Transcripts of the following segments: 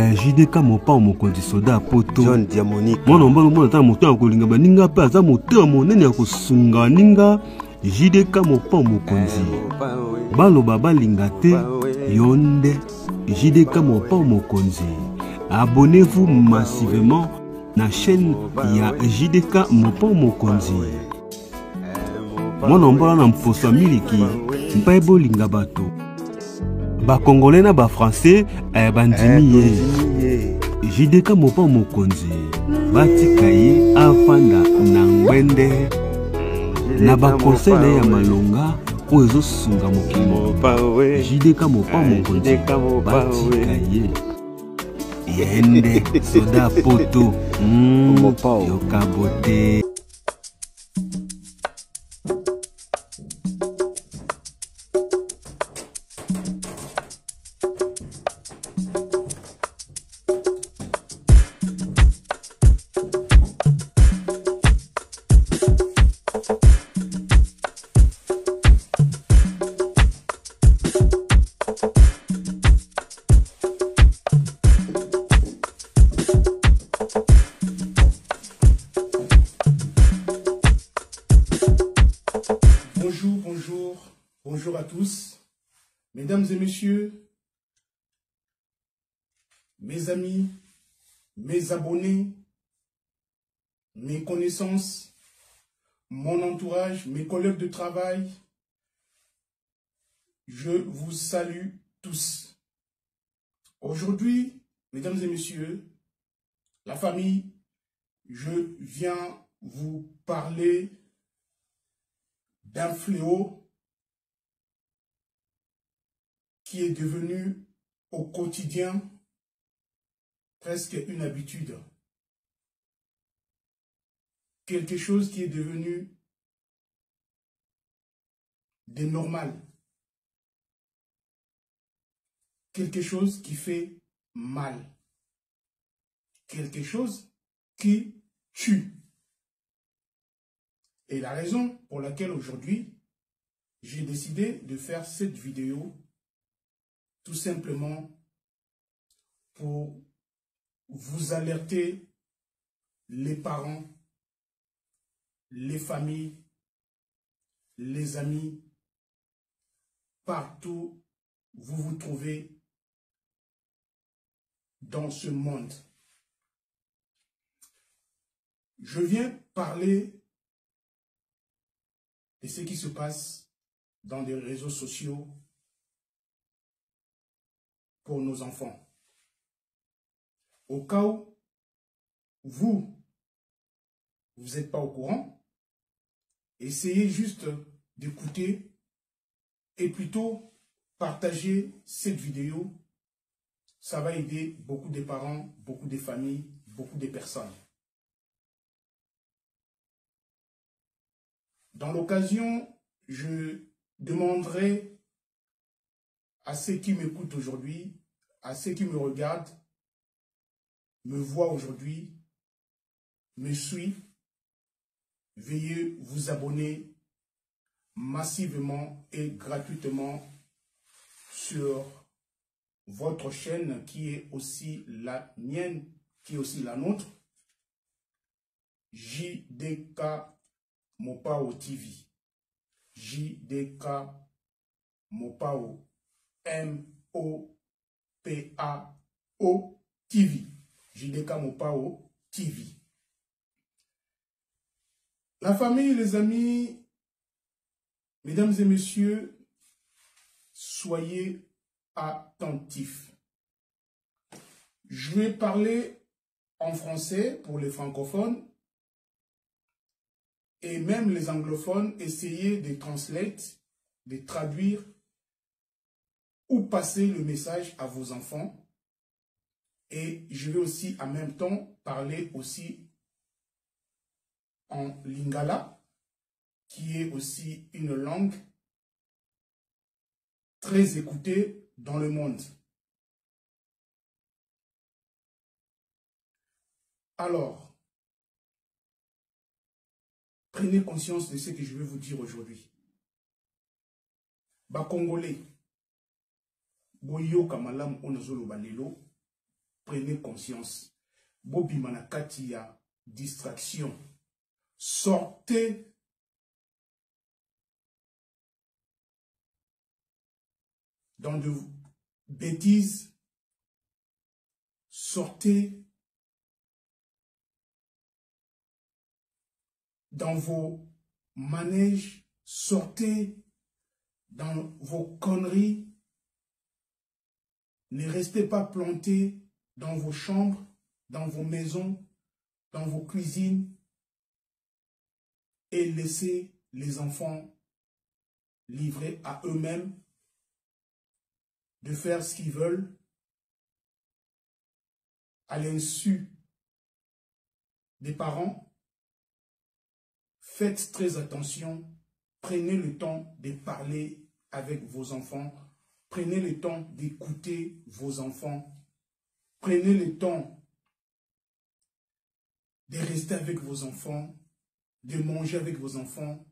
JDK mopa mokonzi soda poto John Diamonique mwana mbalo mwana ta moto akolinga baninga pe aza moto monene ya kosunga ninga JDK mopa mokonzi baloba balinga te yonde JDK mopa mokonzi. Abonnez-vous massivement na chaîne ya JDK mopa mokonzi. Mwana mbalo na mposa miliki mpa bolinga bato ba congolais na ba français bandimi ye JDK mopa mokonzi batika ye afanda na ngwende na ba conseil na ya malonga oyo ezosunga mokili. JDK mopa mokonzi batika ye yende soda poto yokabote. Bonjour à tous, mesdames et messieurs, mes amis, mes abonnés, mes connaissances, mon entourage, mes collègues de travail, je vous salue tous. Aujourd'hui, mesdames et messieurs, la famille, je viens vous parler d'un fléau qui est devenu au quotidien presque une habitude. Quelque chose qui est devenu de normal. Quelque chose qui fait mal. Quelque chose qui tue. Et la raison pour laquelle aujourd'hui, j'ai décidé de faire cette vidéo, tout simplement pour vous alerter, les parents, les familles, les amis, partout où vous vous trouvez dans ce monde. Je viens parler de ce qui se passe dans les réseaux sociaux pour nos enfants. Au cas où vous n'êtes pas au courant, essayez juste d'écouter et plutôt partager cette vidéo. Ça va aider beaucoup de parents, beaucoup de familles, beaucoup de personnes. Dans l'occasion, je demanderai à ceux qui m'écoutent aujourd'hui, à ceux qui me regardent, me voient aujourd'hui, me suivent, veuillez vous abonner massivement et gratuitement sur votre chaîne qui est aussi la mienne, qui est aussi la nôtre, JDK Mopao TV. JDK Mopao M-O-P-A-O TV. JDK Mopao TV. La famille, les amis, mesdames et messieurs, soyez attentifs. Je vais parler en français pour les francophones et même les anglophones, essayez de translate, de traduire ou passer le message à vos enfants. Et je vais aussi en même temps parler aussi en lingala, qui est aussi une langue très écoutée dans le monde. Alors, prenez conscience de ce que je vais vous dire aujourd'hui. Ba Congolais, boyoka malamu onazolo balelo, prenez conscience. Bobi Manakati a distraction. Sortez dans de bêtises. Sortez dans vos manèges. Sortez dans vos conneries. Ne restez pas plantés dans vos chambres, dans vos maisons, dans vos cuisines et laissez les enfants livrés à eux-mêmes de faire ce qu'ils veulent à l'insu des parents. Faites très attention, prenez le temps de parler avec vos enfants, prenez le temps d'écouter vos enfants, prenez le temps de rester avec vos enfants, de manger avec vos enfants,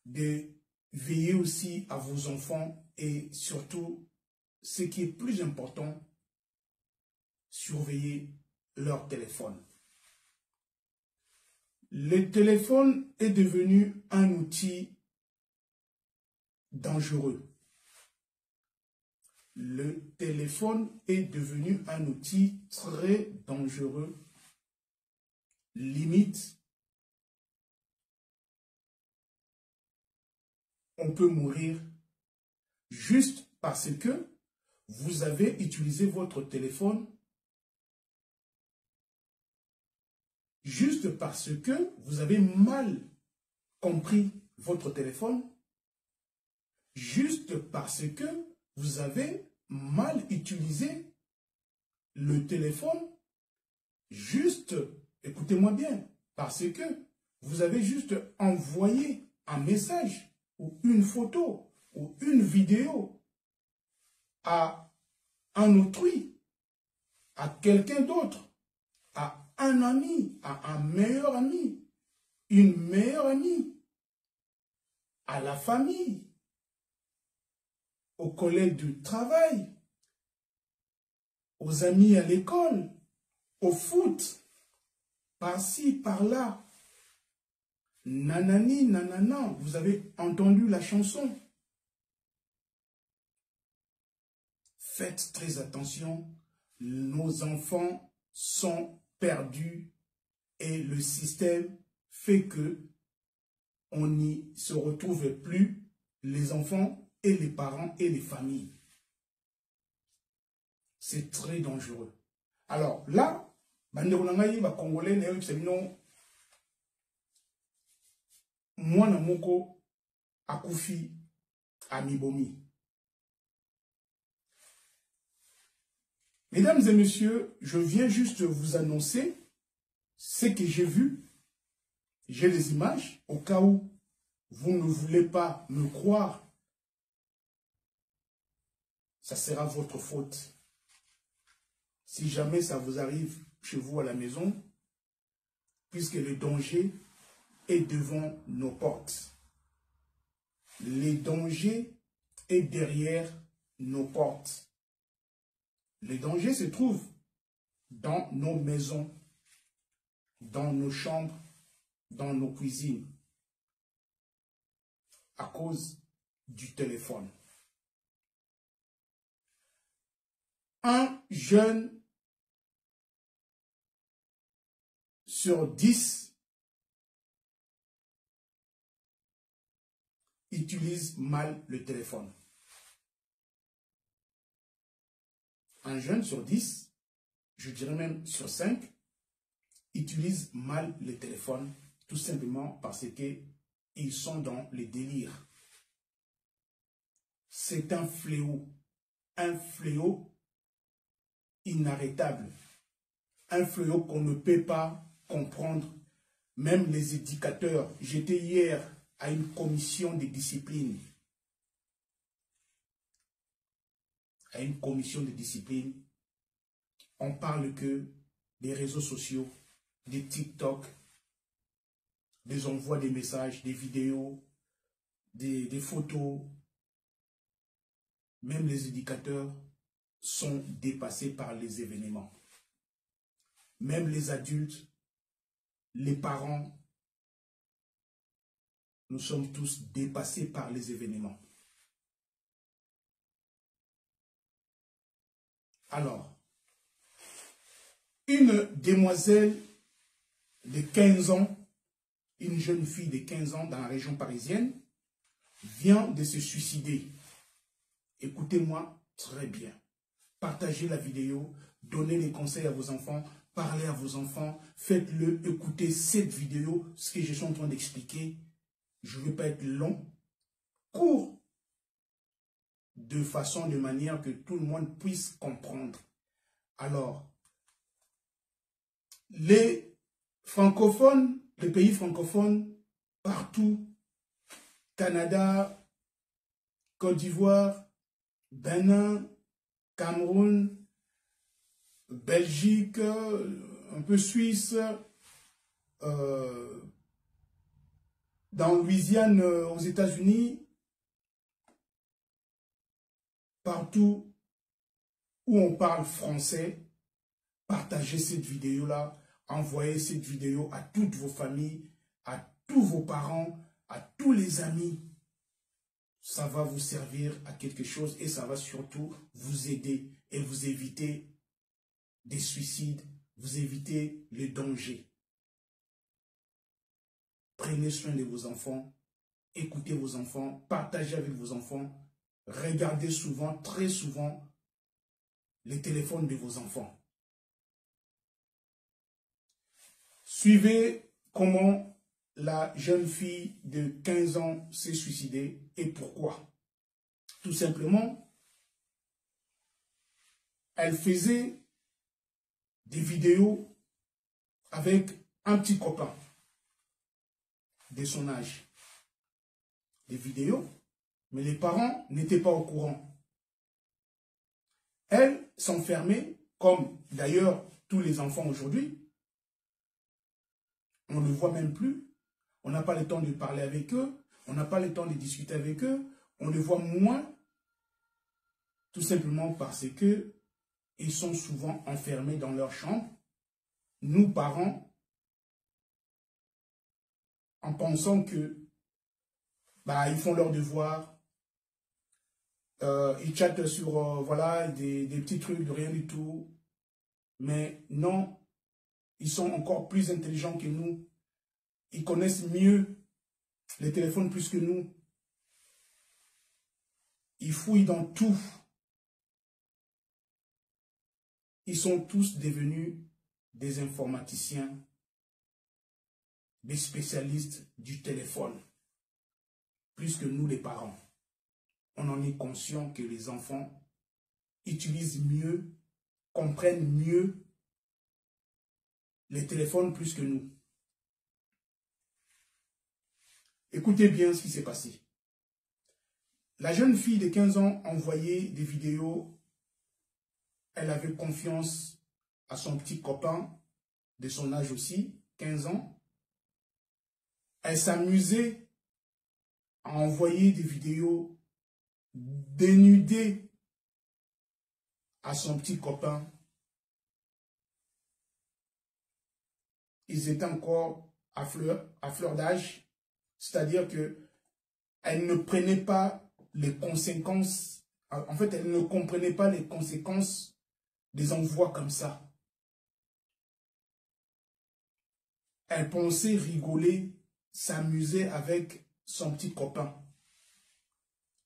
de veiller aussi à vos enfants et surtout, ce qui est plus important, surveiller leur téléphone. Le téléphone est devenu un outil dangereux. Le téléphone est devenu un outil très dangereux. Limite, on peut mourir juste parce que vous avez utilisé votre téléphone, juste parce que vous avez mal compris votre téléphone, juste parce que vous avez mal utilisé le téléphone, juste, écoutez-moi bien, parce que vous avez juste envoyé un message ou une photo ou une vidéo à un autrui, à quelqu'un d'autre, à un ami, à un meilleur ami, une meilleure amie, à la famille, aux collègues du travail, aux amis à l'école, au foot, par-ci, par-là. Nanani, nanana, vous avez entendu la chanson. Faites très attention, nos enfants sont perdus et le système fait que on n'y se retrouve plus, les enfants et les parents et les familles. C'est très dangereux. Alors là, Congolais, Mwana moko akufi amibomi. Mesdames et messieurs, je viens juste vous annoncer ce que j'ai vu. J'ai les images, au cas où vous ne voulez pas me croire. Ça sera votre faute. Si jamais ça vous arrive chez vous à la maison, puisque le danger est devant nos portes. Le danger est derrière nos portes. Le danger se trouve dans nos maisons, dans nos chambres, dans nos cuisines, à cause du téléphone. Un jeune sur 10 utilise mal le téléphone. Un jeune sur 10, je dirais même sur 5, utilise mal le téléphone, tout simplement parce qu'ils sont dans les délires. C'est un fléau inarrêtable, un fléau qu'on ne peut pas comprendre. Même les éducateurs, j'étais hier à une commission de discipline. À une commission de discipline, on parle que des réseaux sociaux, des TikTok, des envois des messages, des vidéos, des photos. Même les éducateurs sont dépassés par les événements. même les adultes, les parents, nous sommes tous dépassés par les événements. Alors, une demoiselle de 15 ans, une jeune fille de 15 ans dans la région parisienne, vient de se suicider. Écoutez-moi très bien. Partagez la vidéo, donnez les conseils à vos enfants, parlez à vos enfants, faites-le, écoutez cette vidéo, ce que je suis en train d'expliquer. Je ne vais pas être long, court, de manière que tout le monde puisse comprendre. Alors, les francophones, les pays francophones, partout, Canada, Côte d'Ivoire, Bénin, Cameroun, Belgique, un peu Suisse, dans Louisiane, aux États-Unis, partout où on parle français, partagez cette vidéo-là, envoyez cette vidéo à toutes vos familles, à tous vos parents, à tous les amis. Ça va vous servir à quelque chose et ça va surtout vous aider et vous éviter des suicides, vous éviter les dangers. Prenez soin de vos enfants, écoutez vos enfants, partagez avec vos enfants, regardez souvent, très souvent, les téléphones de vos enfants. Suivez comment la jeune fille de 15 ans s'est suicidée et pourquoi. Tout simplement, elle faisait des vidéos avec un petit copain de son âge. Des vidéos, mais les parents n'étaient pas au courant. Elle s'enfermait, comme d'ailleurs tous les enfants aujourd'hui. On ne le voit même plus. On n'a pas le temps de parler avec eux. On n'a pas le temps de discuter avec eux. On les voit moins. Tout simplement parce que ils sont souvent enfermés dans leur chambre. Nous, parents, en pensant que ils font leurs devoirs, ils chattent sur voilà, des petits trucs de rien du tout. Mais non, ils sont encore plus intelligents que nous. Ils connaissent mieux les téléphones plus que nous. Ils fouillent dans tout. Ils sont tous devenus des informaticiens, des spécialistes du téléphone, plus que nous les parents. On en est conscient que les enfants utilisent mieux, comprennent mieux les téléphones plus que nous. Écoutez bien ce qui s'est passé. La jeune fille de 15 ans envoyait des vidéos. Elle avait confiance à son petit copain, de son âge aussi, 15 ans. Elle s'amusait à envoyer des vidéos dénudées à son petit copain. Ils étaient encore à fleur d'âge. C'est-à-dire qu'elle ne prenait pas les conséquences. En fait, elle ne comprenait pas les conséquences des envois comme ça. Elle pensait rigoler, s'amuser avec son petit copain.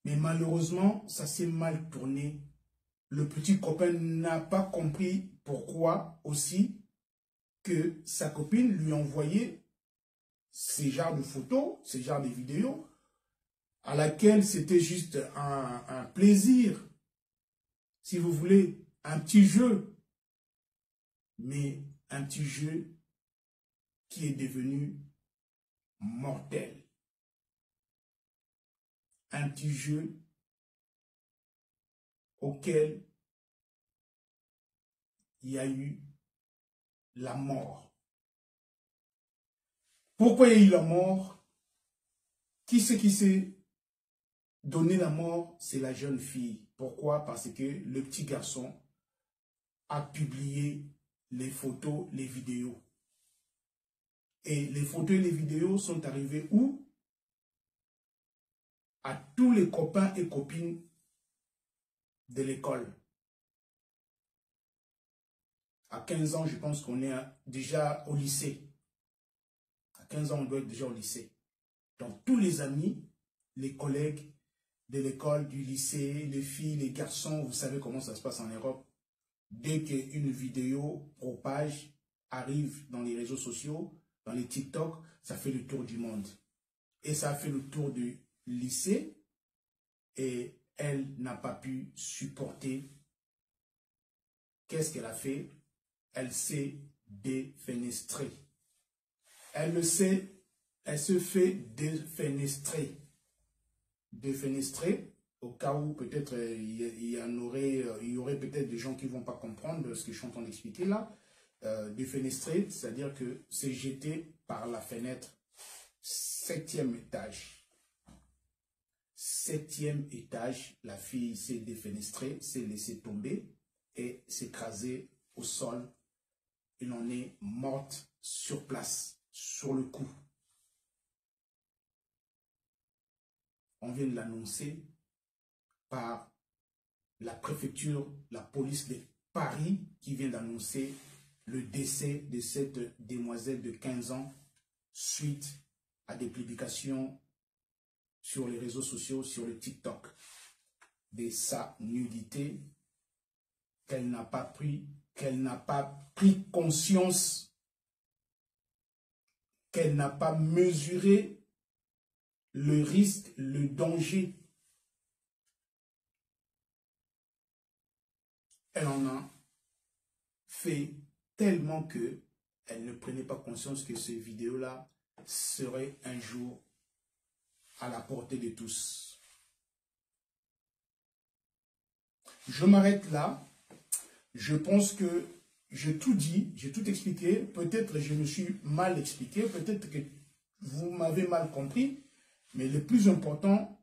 Mais malheureusement, ça s'est mal tourné. Le petit copain n'a pas compris pourquoi aussi que sa copine lui envoyait ces genres de photos, ces genres de vidéos, à laquelle c'était juste un plaisir, si vous voulez, un petit jeu, mais un petit jeu qui est devenu mortel. Un petit jeu auquel il y a eu la mort. Pourquoi il y a eu la mort? Qui c'est qui s'est donné la mort? C'est la jeune fille. Pourquoi? Parce que le petit garçon a publié les photos, les vidéos. Et les photos et les vidéos sont arrivées où? À tous les copains et copines de l'école. À 15 ans, je pense qu'on est déjà au lycée. À 15 ans, on doit être déjà au lycée. Donc, tous les amis, les collègues de l'école, du lycée, les filles, les garçons, vous savez comment ça se passe en Europe. Dès qu'une vidéo propage, arrive dans les réseaux sociaux, dans les TikTok, ça fait le tour du monde. Et ça a fait le tour du lycée et elle n'a pas pu supporter. Qu'est-ce qu'elle a fait? Elle s'est défenestrée. Elle se fait défenestrer. Défenestrer, au cas où peut-être il y aurait peut-être des gens qui ne vont pas comprendre ce que je suis en train d'expliquer là. Défenestrer, c'est-à-dire que c'est jeté par la fenêtre. 7e étage. 7e étage, la fille s'est défenestrée, s'est laissée tomber et s'est écrasée au sol. Elle en est morte sur place, sur le coup. On vient de l'annoncer par la préfecture, la police de Paris qui vient d'annoncer le décès de cette demoiselle de 15 ans suite à des publications sur les réseaux sociaux, sur le TikTok, de sa nudité qu'elle n'a pas pris conscience, qu'elle n'a pas mesuré le risque, le danger. Elle en a fait tellement que elle ne prenait pas conscience que ces vidéos-là seraient un jour à la portée de tous. Je m'arrête là. Je pense que j'ai tout dit, j'ai tout expliqué. Peut-être je me suis mal expliqué, peut-être que vous m'avez mal compris. Mais le plus important,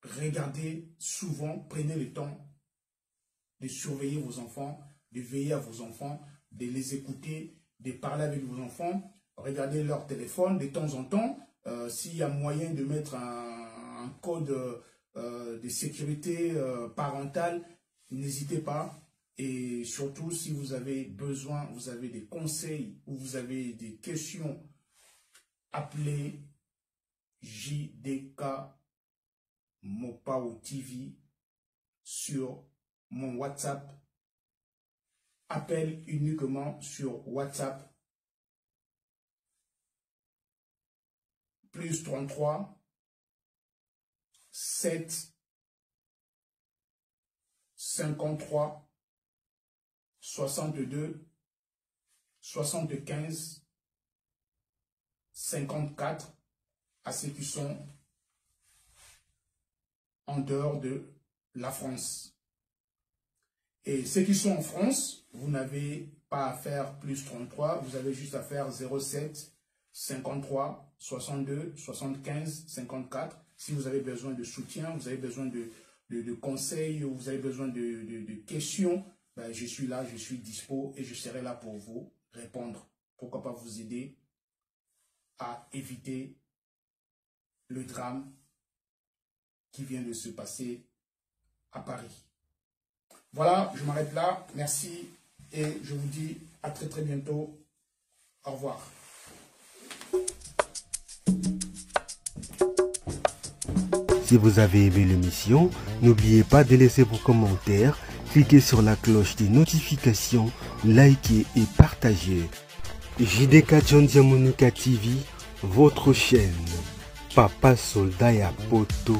regardez souvent, prenez le temps de surveiller vos enfants, de veiller à vos enfants, de les écouter, de parler avec vos enfants. Regardez leur téléphone de temps en temps. S'il y a moyen de mettre un code de sécurité parentale, n'hésitez pas. Et surtout, si vous avez besoin, vous avez des conseils ou vous avez des questions, appelez JDK Mopao TV sur mon WhatsApp. Appel uniquement sur WhatsApp. Plus 33 7 53 62 75 54 à ceux qui sont en dehors de la France. Et ceux qui sont en France, vous n'avez pas à faire plus 33, vous avez juste à faire 07 53 62 75 54. Si vous avez besoin de soutien, vous avez besoin de conseils, ou vous avez besoin de questions, ben je suis là, je suis dispo et je serai là pour vous répondre. Pourquoi pas vous aider à éviter le drame qui vient de se passer à Paris. Voilà, je m'arrête là. Merci et je vous dis à très très bientôt. Au revoir. Si vous avez aimé l'émission, n'oubliez pas de laisser vos commentaires, cliquez sur la cloche des notifications, likez et partagez. JDK John Diamonuka TV, votre chaîne. Papa Soldat ya Poto.